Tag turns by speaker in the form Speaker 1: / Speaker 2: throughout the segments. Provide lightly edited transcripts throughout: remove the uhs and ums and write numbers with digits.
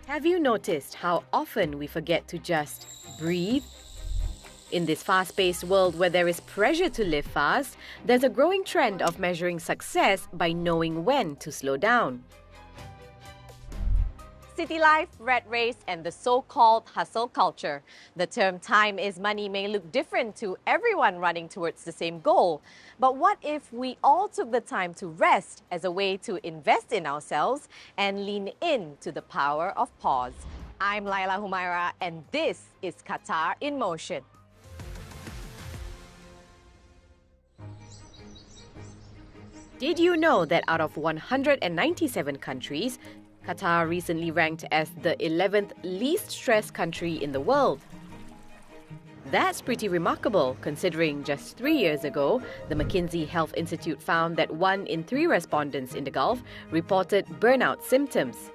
Speaker 1: Have you noticed how often we forget to just breathe? In this fast-paced world where there is pressure to live fast, there's a growing trend of measuring success by knowing when to slow down. City life, rat race, and the so-called hustle culture. The term time is money may look different to everyone running towards the same goal. But what if we all took the time to rest as a way to invest in ourselves and lean in to the power of pause? I'm Laila Humairah, and this is Qatar in Motion. Did you know that out of 197 countries, Qatar recently ranked as the 11th least stressed country in the world? That's pretty remarkable, considering just 3 years ago, the McKinsey Health Institute found that 1 in 3 respondents in the Gulf reported burnout symptoms.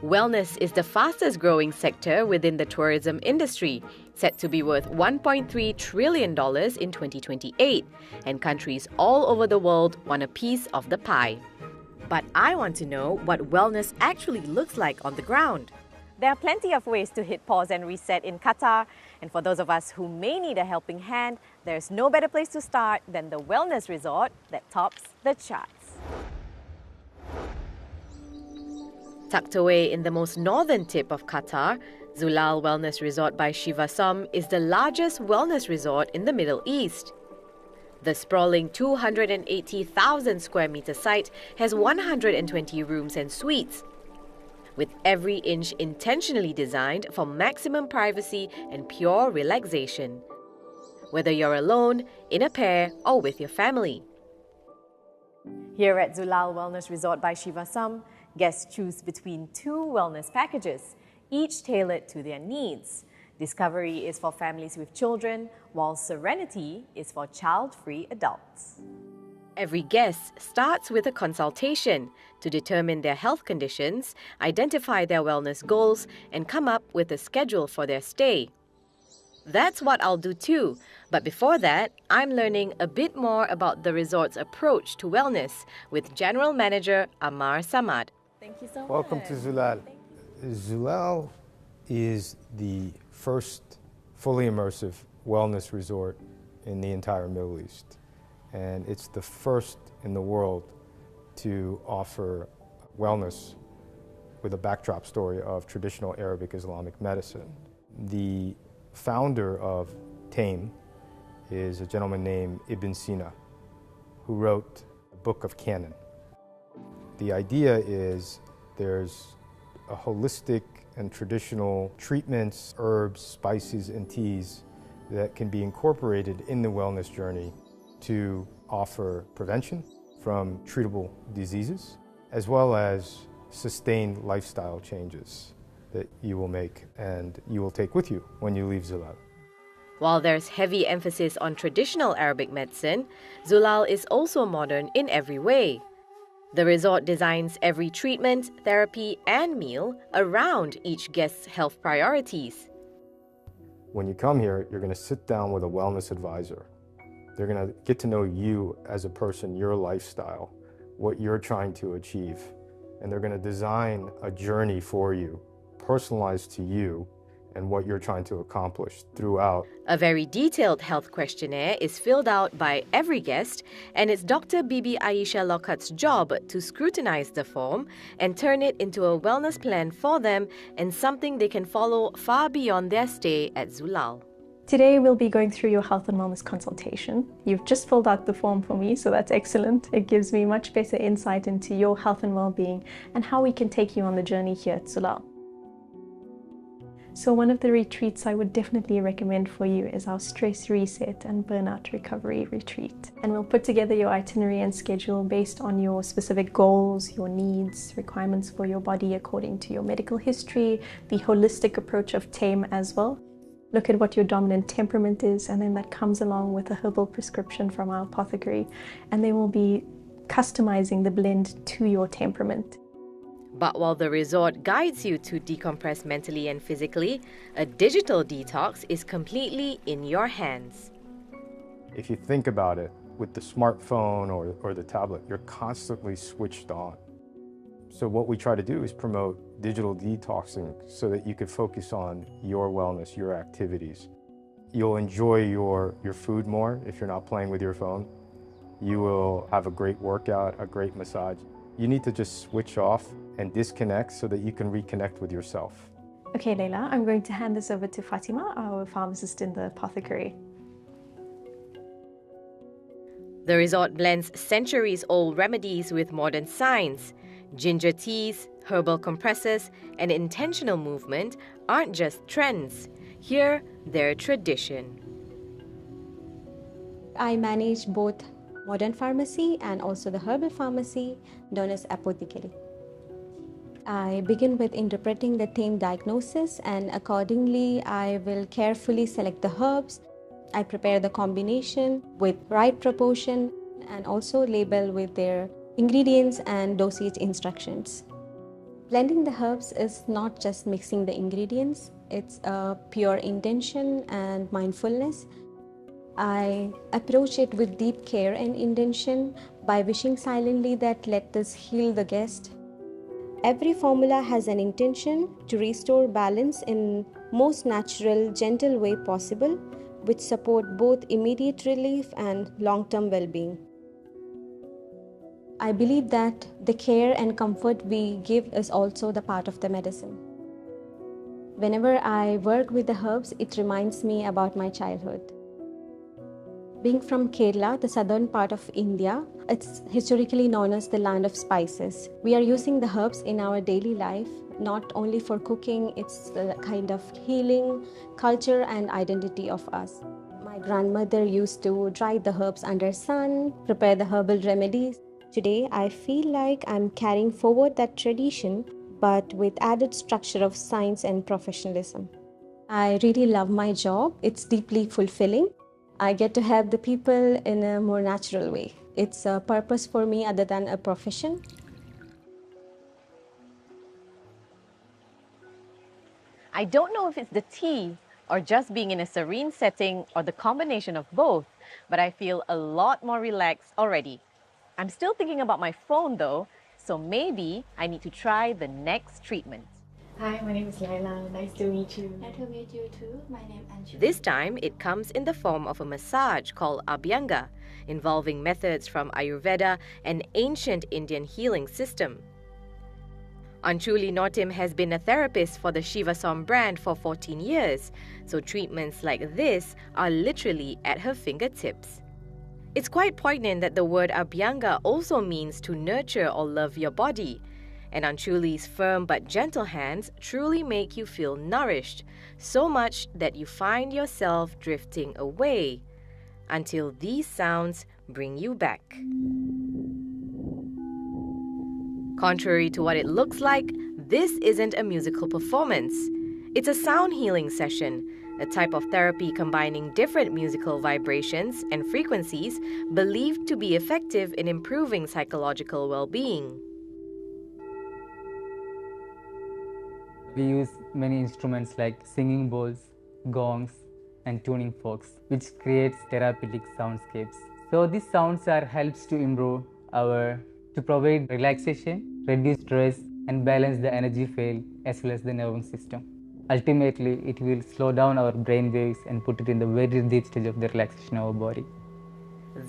Speaker 1: Wellness is the fastest growing sector within the tourism industry, set to be worth $1.3 trillion in 2028, and countries all over the world want a piece of the pie. But I want to know what wellness actually looks like on the ground. There are plenty of ways to hit pause and reset in Qatar, and for those of us who may need a helping hand, there's no better place to start than the wellness resort that tops the charts. Tucked away in the most northern tip of Qatar, Zulal Wellness Resort by Shivasam is the largest wellness resort in the Middle East. The sprawling 280,000 square meter site has 120 rooms and suites, with every inch intentionally designed for maximum privacy and pure relaxation, whether you're alone, in a pair, or with your family. Here at Zulal Wellness Resort by Shivasam, guests choose between 2 wellness packages, each tailored to their needs. Discovery is for families with children, while Serenity is for child-free adults. Every guest starts with a consultation to determine their health conditions, identify their wellness goals, and come up with a schedule for their stay. That's what I'll do too, but before that, I'm learning a bit more about the resort's approach to wellness with General Manager Ammar Samad. Thank you so much.
Speaker 2: Welcome to Zulal. Zulal is the first fully immersive wellness resort in the entire Middle East. And it's the first in the world to offer wellness with a backdrop story of traditional Arabic Islamic medicine. The founder of Tame is a gentleman named Ibn Sina, who wrote a book of canon. The idea is there's a holistic and traditional treatments, herbs, spices, and teas that can be incorporated in the wellness journey to offer prevention from treatable diseases, as well as sustained lifestyle changes that you will make and you will take with you when you leave Zulal.
Speaker 1: While there's heavy emphasis on traditional Arabic medicine, Zulal is also modern in every way. The resort designs every treatment, therapy, and meal around each guest's health priorities.
Speaker 2: When you come here, you're going to sit down with a wellness advisor. They're going to get to know you as a person, your lifestyle, what you're trying to achieve. And they're going to design a journey for you, personalized to you and what you're trying to accomplish throughout.
Speaker 1: A very detailed health questionnaire is filled out by every guest, and it's Dr. Bibi Aisha Lockhart's job to scrutinize the form and turn it into a wellness plan for them and something they can follow far beyond their stay at Zulal.
Speaker 3: Today we'll be going through your health and wellness consultation. You've just filled out the form for me, so that's excellent. It gives me much better insight into your health and well-being and how we can take you on the journey here at Zulal. So one of the retreats I would definitely recommend for you is our stress reset and burnout recovery retreat. And we'll put together your itinerary and schedule based on your specific goals, your needs, requirements for your body according to your medical history, the holistic approach of Tame as well. Look at what your dominant temperament is, and then that comes along with a herbal prescription from our apothecary, and they will be customizing the blend to your temperament.
Speaker 1: But while the resort guides you to decompress mentally and physically, a digital detox is completely in your hands.
Speaker 2: If you think about it, with the smartphone or the tablet, you're constantly switched on. So what we try to do is promote digital detoxing so that you could focus on your wellness, your activities. You'll enjoy your food more if you're not playing with your phone. You will have a great workout, a great massage. You need to just switch off and disconnect so that you can reconnect with yourself.
Speaker 3: Okay, Laila, I'm going to hand this over to Fatima, our pharmacist in the apothecary.
Speaker 1: The resort blends centuries-old remedies with modern science. Ginger teas, herbal compresses, and intentional movement aren't just trends. Here, they're tradition.
Speaker 4: I manage both modern pharmacy and also the herbal pharmacy known as apothecary. I begin with interpreting the theme diagnosis, and accordingly I will carefully select the herbs. I prepare the combination with right proportion and also label with their ingredients and dosage instructions. Blending the herbs is not just mixing the ingredients, it's a pure intention and mindfulness. I approach it with deep care and intention by wishing silently that let this heal the guest. Every formula has an intention to restore balance in most natural, gentle way possible, which support both immediate relief and long-term well-being. I believe that the care and comfort we give is also the part of the medicine. Whenever I work with the herbs, it reminds me about my childhood. Being from Kerala, the southern part of India, it's historically known as the land of spices. We are using the herbs in our daily life, not only for cooking, it's a kind of healing, culture and identity of us. My grandmother used to dry the herbs under sun, prepare the herbal remedies. Today, I feel like I'm carrying forward that tradition, but with added structure of science and professionalism. I really love my job. It's deeply fulfilling. I get to help the people in a more natural way. It's a purpose for me other than a profession.
Speaker 1: I don't know if it's the tea or just being in a serene setting or the combination of both, but I feel a lot more relaxed already. I'm still thinking about my phone though, so maybe I need to try the next treatment.
Speaker 5: Hi, my name is Laila. Nice to meet you.
Speaker 6: Nice to meet you too. My name is Anju.
Speaker 1: This time, it comes in the form of a massage called Abhyanga, involving methods from Ayurveda, an ancient Indian healing system. Anchuli Notim has been a therapist for the Shivasom brand for 14 years, so treatments like this are literally at her fingertips. It's quite poignant that the word Abhyanga also means to nurture or love your body. And Anchuli's firm but gentle hands truly make you feel nourished, so much that you find yourself drifting away, until these sounds bring you back. Contrary to what it looks like, this isn't a musical performance. It's a sound healing session, a type of therapy combining different musical vibrations and frequencies believed to be effective in improving psychological well-being.
Speaker 7: We use many instruments like singing bowls, gongs, and tuning forks, which creates therapeutic soundscapes. So these sounds are helps to improve to provide relaxation, reduce stress, and balance the energy field as well as the nervous system. Ultimately, it will slow down our brain waves and put it in the very deep stage of the relaxation of our body.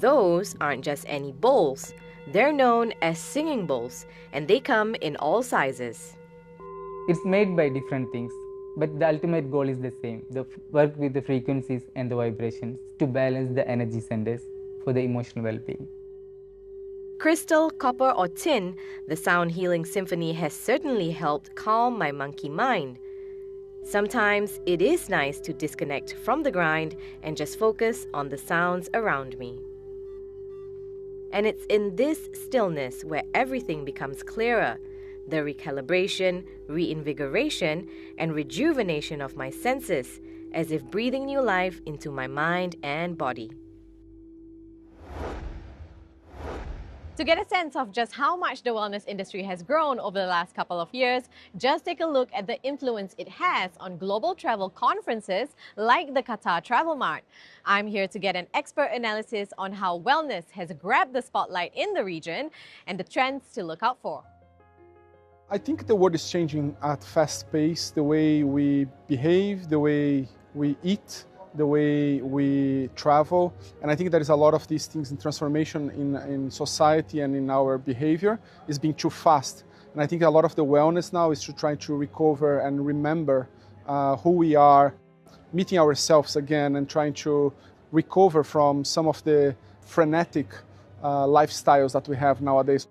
Speaker 1: Those aren't just any bowls. They're known as singing bowls, and they come in all sizes.
Speaker 7: It's made by different things, but the ultimate goal is the same, the work with the frequencies and the vibrations to balance the energy centers for the emotional well-being.
Speaker 1: Crystal, copper or tin, the sound healing symphony has certainly helped calm my monkey mind. Sometimes it is nice to disconnect from the grind and just focus on the sounds around me. And it's in this stillness where everything becomes clearer. The recalibration, reinvigoration, and rejuvenation of my senses, as if breathing new life into my mind and body. To get a sense of just how much the wellness industry has grown over the last couple of years, just take a look at the influence it has on global travel conferences like the Qatar Travel Mart. I'm here to get an expert analysis on how wellness has grabbed the spotlight in the region and the trends to look out for.
Speaker 8: I think the world is changing at fast pace, the way we behave, the way we eat, the way we travel. And I think there is a lot of these things in transformation in society and in our behavior is being too fast. And I think a lot of the wellness now is to try to recover and remember who we are, meeting ourselves again and trying to recover from some of the frenetic lifestyles that we have nowadays.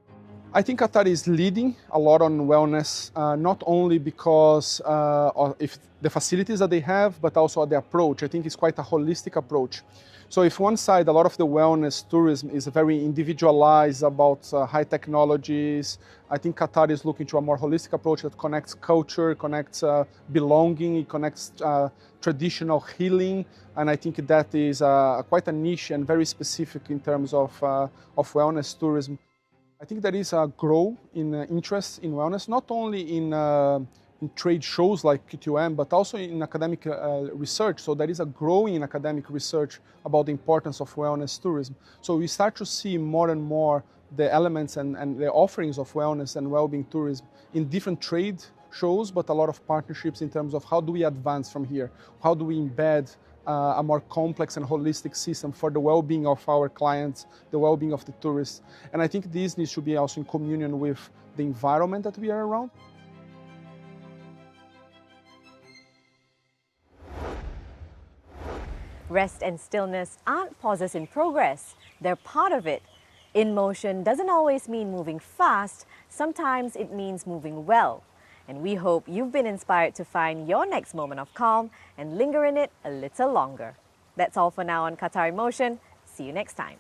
Speaker 8: I think Qatar is leading a lot on wellness, not only because of the facilities that they have, but also the approach. I think it's quite a holistic approach. So if one side, a lot of the wellness tourism is very individualized about high technologies, I think Qatar is looking to a more holistic approach that connects culture, connects belonging, it connects traditional healing, and I think that is quite a niche and very specific in terms of wellness tourism. I think there is a growth in interest in wellness, not only in trade shows like QTOM, but also in academic research. So there is a growing academic research about the importance of wellness tourism. So we start to see more and more the elements and the offerings of wellness and well-being tourism in different trade shows, but a lot of partnerships in terms of how do we advance from here? How do we embed a more complex and holistic system for the well-being of our clients, the well-being of the tourists. And I think this needs to be also in communion with the environment that we are around.
Speaker 1: Rest and stillness aren't pauses in progress, they're part of it. In motion doesn't always mean moving fast, sometimes it means moving well. And we hope you've been inspired to find your next moment of calm and linger in it a little longer. That's all for now on Qatar in Motion. See you next time.